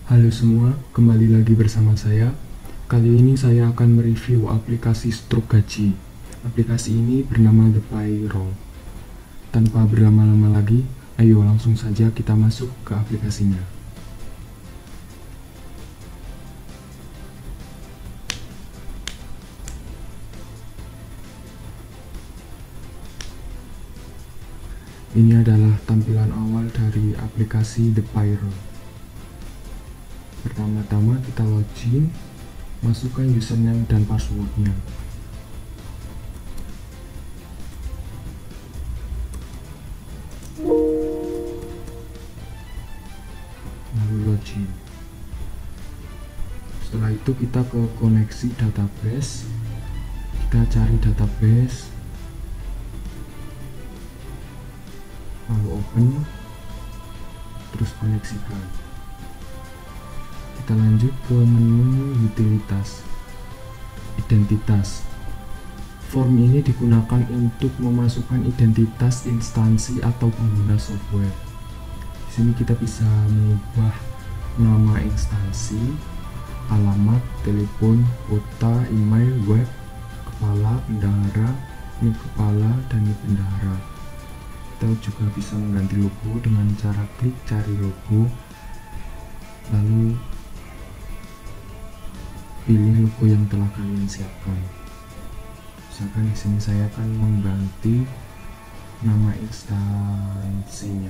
Halo semua, kembali lagi bersama saya. Kali ini saya akan mereview aplikasi Stroke Gaji. Aplikasi ini bernama The Payroll. Tanpa berlama-lama lagi, ayo langsung saja kita masuk ke aplikasinya. Ini adalah tampilan awal dari aplikasi The Payroll. Pertama-tama kita login, masukkan username dan passwordnya. Lalu login. Setelah itu kita ke koneksi database. Kita cari database, lalu open, terus koneksikan. Kita lanjut ke menu utilitas, identitas. Form ini digunakan untuk memasukkan identitas instansi atau pengguna software. Di sini kita bisa mengubah nama instansi, alamat, telepon, kota, email, web, kepala, bendahara, nik kepala, dan nik bendahara. Kita juga bisa mengganti logo dengan cara klik cari logo, lalu pilih logo yang telah kalian siapkan. Misalkan di sini saya akan mengganti nama instansinya.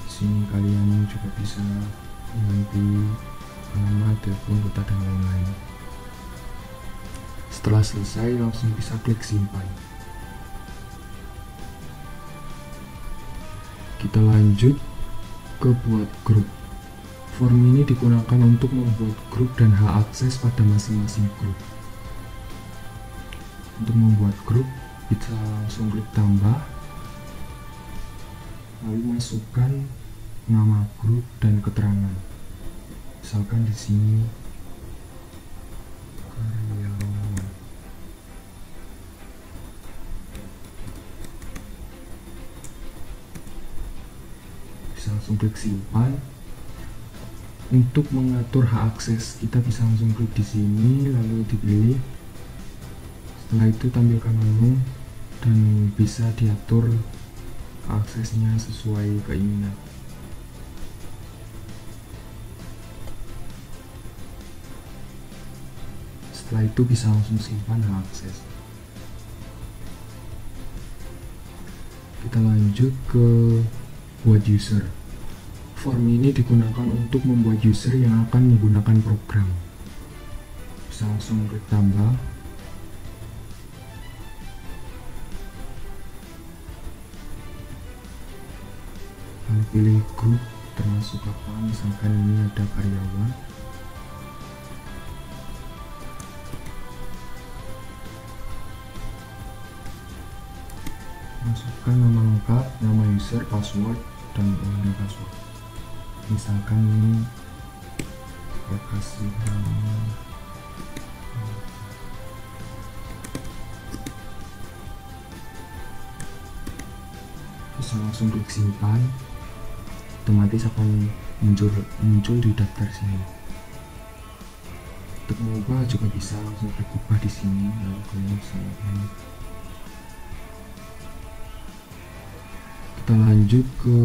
Di sini kalian juga bisa mengganti nama, telepon, kota, dan lain-lain. Setelah selesai, langsung bisa klik simpan. Kita lanjut ke buat grup. Form ini digunakan untuk membuat grup dan hak akses pada masing-masing grup. Untuk membuat grup, kita langsung klik tambah, lalu masukkan nama grup dan keterangan. Misalkan di sini karyawan. Bisa langsung klik simpan. Untuk mengatur hak akses, kita bisa langsung klik di sini lalu dipilih. Setelah itu tampilkan menu dan bisa diatur aksesnya sesuai keinginan. Setelah itu bisa langsung simpan hak akses. Kita lanjut ke buat user. Form ini digunakan untuk membuat user yang akan menggunakan program. Bisa langsung klik tambah, lalu pilih grup termasuk apa, misalkan ini ada karyawan. Masukkan nama lengkap, nama user, password, dan email password. Misalkan ini saya kasih nama bisa langsung klik simpan, otomatis akan muncul di daftar sini. Untuk mengubah juga bisa langsung klik ubah di sini, lalu kalian bisa Kita lanjut ke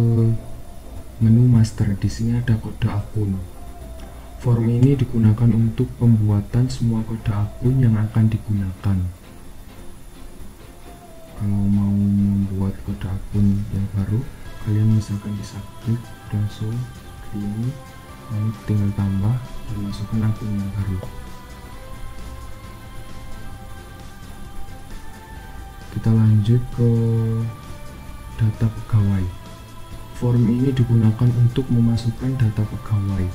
menu master. Di sini ada kode akun. Form ini digunakan untuk pembuatan semua kode akun yang akan digunakan. Kalau mau membuat kode akun yang baru, kalian misalkan bisa klik langsung seperti ini, lalu tinggal tambah dan masukkan akun yang baru. Kita lanjut ke data pegawai. Form ini digunakan untuk memasukkan data pegawai.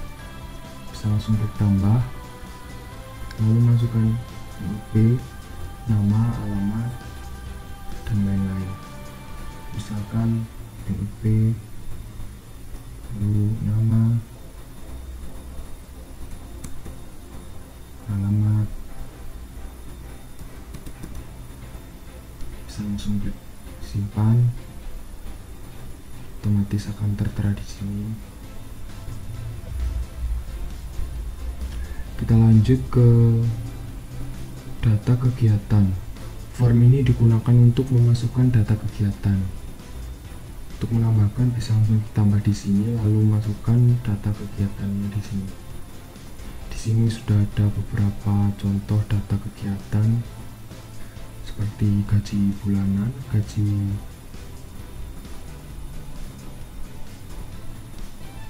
Bisa langsung klik tambah, lalu masukkan NIP, nama, alamat, dan lain-lain. Misalkan NIP, lalu nama, langsung klik simpan, otomatis akan tertera di sini. Kita lanjut ke data kegiatan. Form ini digunakan untuk memasukkan data kegiatan. Untuk menambahkan bisa langsung ditambah di sini, lalu masukkan data kegiatannya di sini. Di sini sudah ada beberapa contoh data kegiatan seperti gaji bulanan,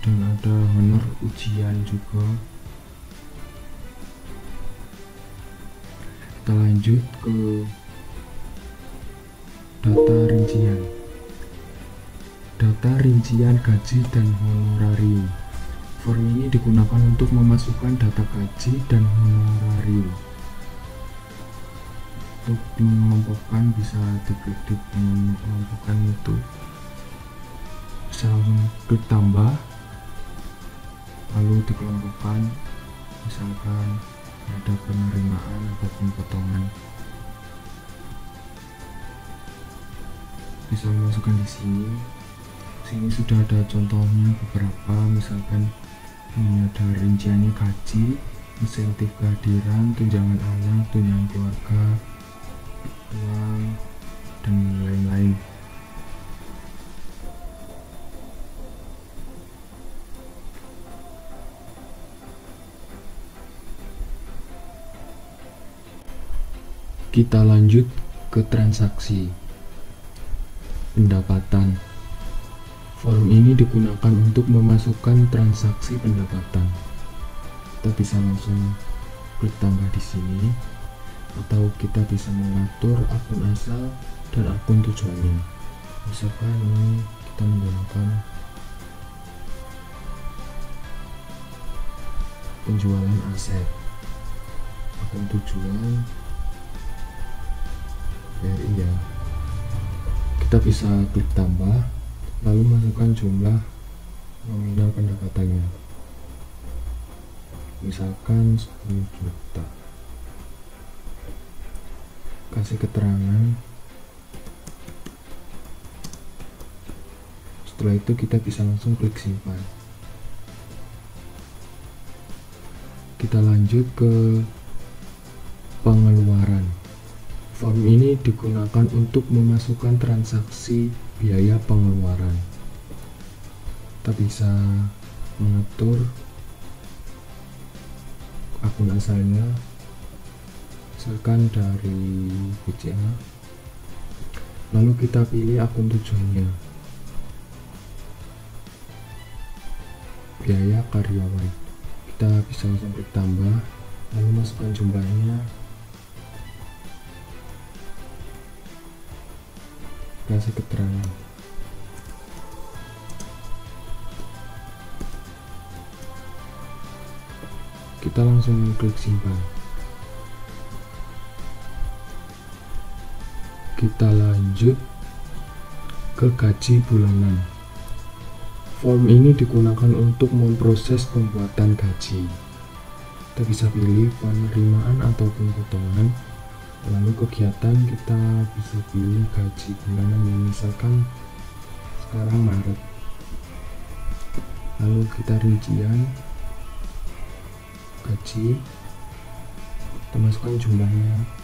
dan ada honor ujian juga. Kita lanjut ke data rincian. Data rincian gaji dan honorarium. Form ini digunakan untuk memasukkan data gaji dan honorarium. Untuk mengelompokkan bisa diklik mengelompokkan itu, bisa langsung klik tambah, lalu dikelompokkan, misalkan ada penerimaan ataupun potongan, bisa memasukkan di sini. Sini sudah ada contohnya beberapa, misalkan ini ada rinciannya gaji, insentif kehadiran, tunjangan anak, tunjangan keluarga, uang, dan lain-lain. Kita lanjut ke transaksi. Pendapatan. Form ini digunakan untuk memasukkan transaksi pendapatan. Kita bisa langsung klik tambah di sini, atau kita bisa mengatur akun asal dan akun tujuannya. Misalkan ini kita menggunakan penjualan aset, akun tujuan BRI ya. Kita bisa klik tambah, lalu masukkan jumlah nominal pendapatannya, misalkan 10 juta. Kasih keterangan. Setelah itu kita bisa langsung klik simpan. Kita lanjut ke pengeluaran. Form ini digunakan untuk memasukkan transaksi biaya pengeluaran. Kita bisa mengatur akun asalnya, misalkan dari BCA, lalu kita pilih akun tujuannya, biaya karyawan. Kita bisa langsung klik tambah, lalu masukkan jumlahnya, kasih keterangan. Kita langsung klik simpan. Kita lanjut ke gaji bulanan. Form ini digunakan untuk memproses pembuatan gaji. Kita bisa pilih penerimaan ataupun potongan. Lalu kegiatan kita bisa pilih gaji bulanan, misalkan sekarang Maret. Lalu kita rincian gaji, kita masukkan jumlahnya.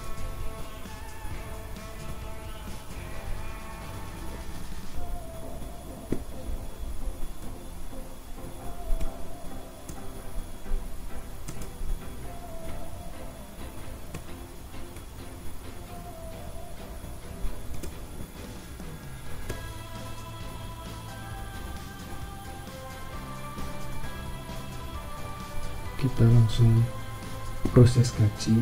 Kita langsung proses gaji.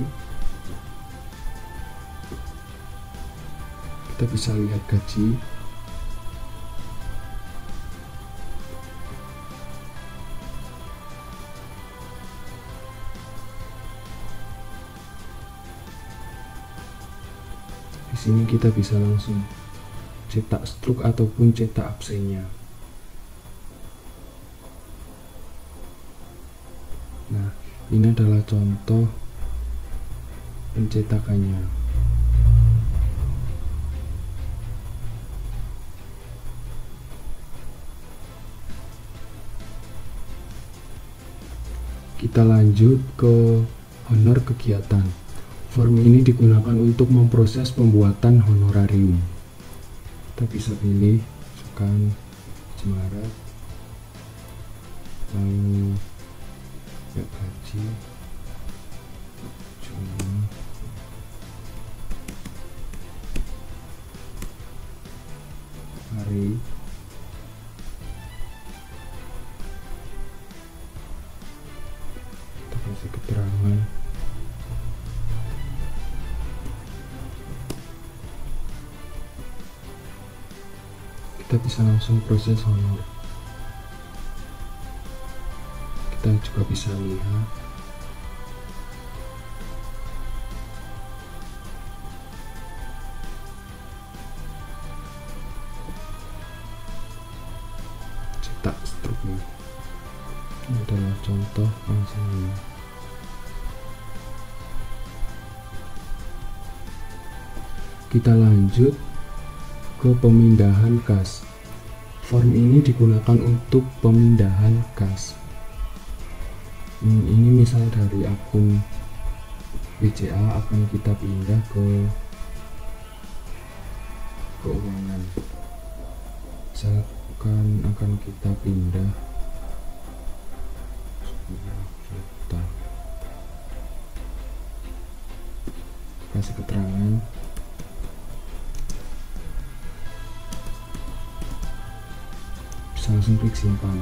Kita bisa lihat gaji. Di sini kita bisa langsung cetak struk ataupun cetak absennya. Nah, ini adalah contoh pencetakannya. Kita lanjut ke honor kegiatan. Form ini digunakan untuk memproses pembuatan honorarium. Kita bisa pilih misalkan Maret, lalu ya gaji Juni, hari, kita kasih keterangan, kita bisa langsung proses honor. Kita juga bisa lihat cetak struknya. Ini adalah contoh langsungnya. Kita lanjut ke pemindahan kas. Form ini digunakan untuk pemindahan kas. Ini misal dari akun BCA akan kita pindah ke keuangan. Misalkan akan kita pindah 10 juta. Kasih keterangan. Bisa langsung klik simpan.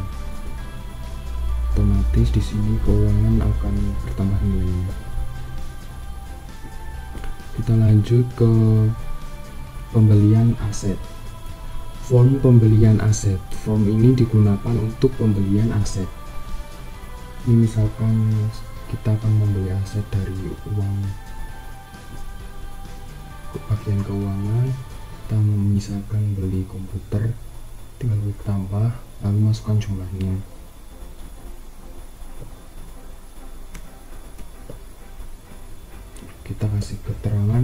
Otomatis di sini keuangan akan bertambah nilainya. Kita lanjut ke pembelian aset. Form pembelian aset. Form ini digunakan untuk pembelian aset. Ini misalkan kita akan membeli aset dari uang bagian keuangan. Kita misalkan beli komputer, tinggal klik tambah lalu masukkan jumlahnya. Kita kasih keterangan.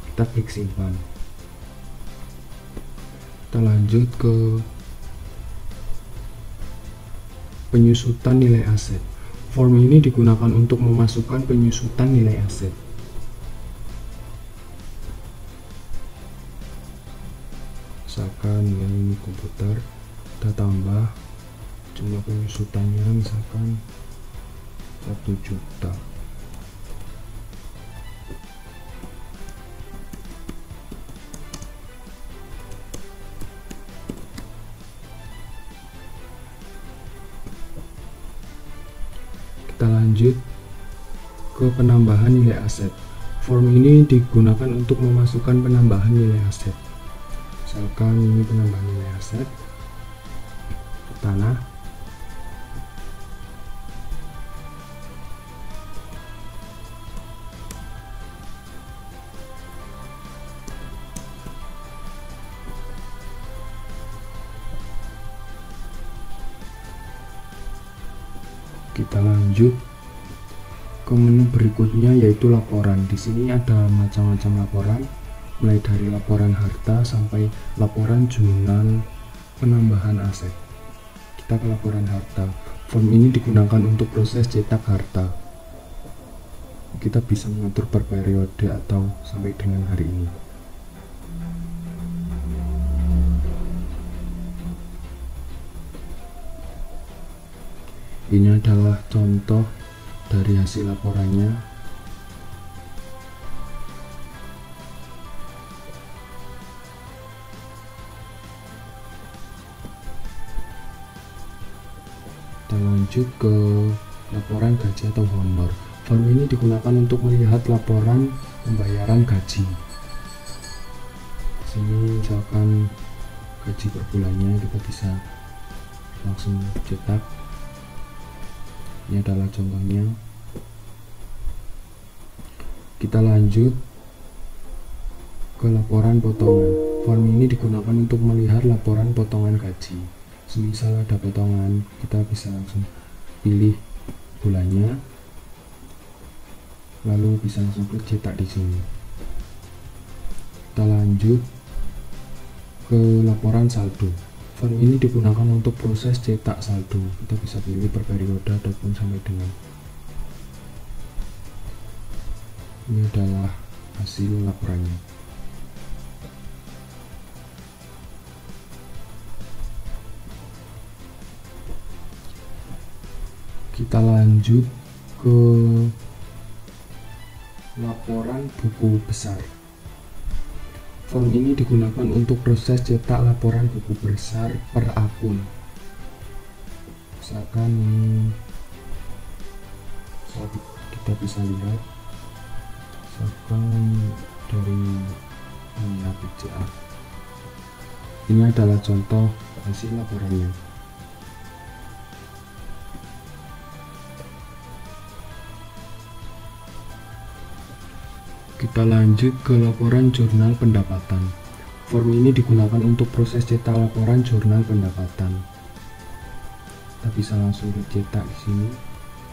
Kita klik simpan. Kita lanjut ke penyusutan nilai aset. Form ini digunakan untuk memasukkan penyusutan nilai aset. Misalkan ini komputer, kita tambah jumlah penyusutannya misalkan 1 juta. Kita lanjut ke penambahan nilai aset. Form ini digunakan untuk memasukkan penambahan nilai aset. Misalkan ini penambahan nilai aset tanah. Kita lanjut ke menu berikutnya yaitu laporan. Di sini ada macam-macam laporan, mulai dari laporan harta sampai laporan jurnal penambahan aset. Kita ke laporan harta. Form ini digunakan untuk proses cetak harta. Kita bisa mengatur per periode atau sampai dengan hari ini. Ini adalah contoh dari hasil laporannya. Kita lanjut ke laporan gaji atau honor. Form ini digunakan untuk melihat laporan pembayaran gaji. Di sini misalkan gaji per bulannya, kita bisa langsung cetak. Ini adalah contohnya. Kita lanjut ke laporan potongan. Form ini digunakan untuk melihat laporan potongan gaji. Semisal ada potongan, kita bisa langsung pilih bulannya, lalu bisa langsung klik cetak di sini. Kita lanjut ke laporan saldo. Form ini digunakan untuk proses cetak saldo. Kita bisa pilih per periode ataupun sampai dengan. Ini adalah hasil laporannya. Kita lanjut ke laporan buku besar. Form ini digunakan untuk proses cetak laporan buku besar per akun. Misalkan kita bisa lihat, misalkan dari BCA. Ini adalah contoh hasil laporannya. Kita lanjut ke laporan jurnal pendapatan. Form ini digunakan untuk proses cetak laporan jurnal pendapatan. Kita bisa langsung cetak di sini.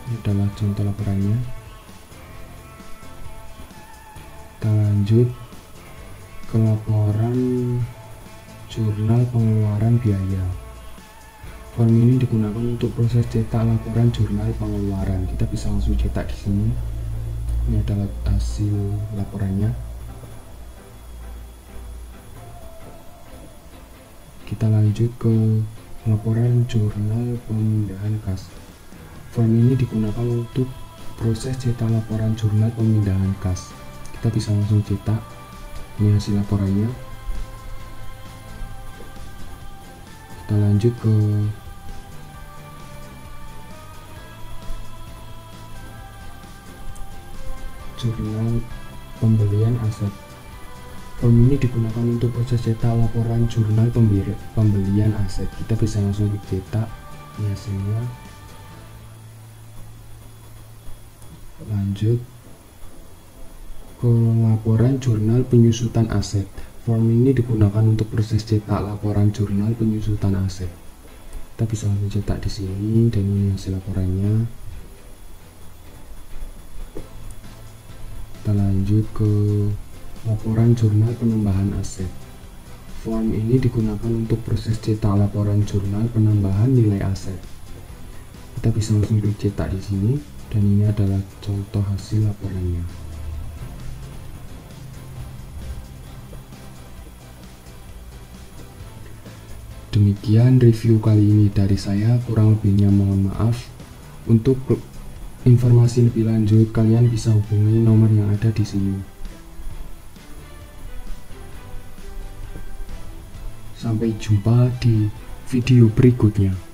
Ini adalah contoh laporannya. Kita lanjut ke laporan jurnal pengeluaran biaya. Form ini digunakan untuk proses cetak laporan jurnal pengeluaran. Kita bisa langsung cetak di sini. Ini adalah hasil laporannya. Kita lanjut ke laporan jurnal pemindahan kas. Form ini digunakan untuk proses cetak laporan jurnal pemindahan kas. Kita bisa langsung cetak. Ini hasil laporannya. Kita lanjut ke jurnal pembelian aset. Form ini digunakan untuk proses cetak laporan jurnal pembelian aset. Kita bisa langsung cetak. Ini hasilnya. Lanjut ke laporan jurnal penyusutan aset. Form ini digunakan untuk proses cetak laporan jurnal penyusutan aset. Kita bisa langsung cetak di sini dan ini hasil laporannya. Kita lanjut ke laporan jurnal penambahan aset. Form ini digunakan untuk proses cetak laporan jurnal penambahan nilai aset. Kita bisa langsung cetak di sini dan ini adalah contoh hasil laporannya. Demikian review kali ini dari saya, kurang lebihnya mohon maaf. Untuk informasi lebih lanjut, kalian bisa hubungi nomor yang ada di sini. Sampai jumpa di video berikutnya.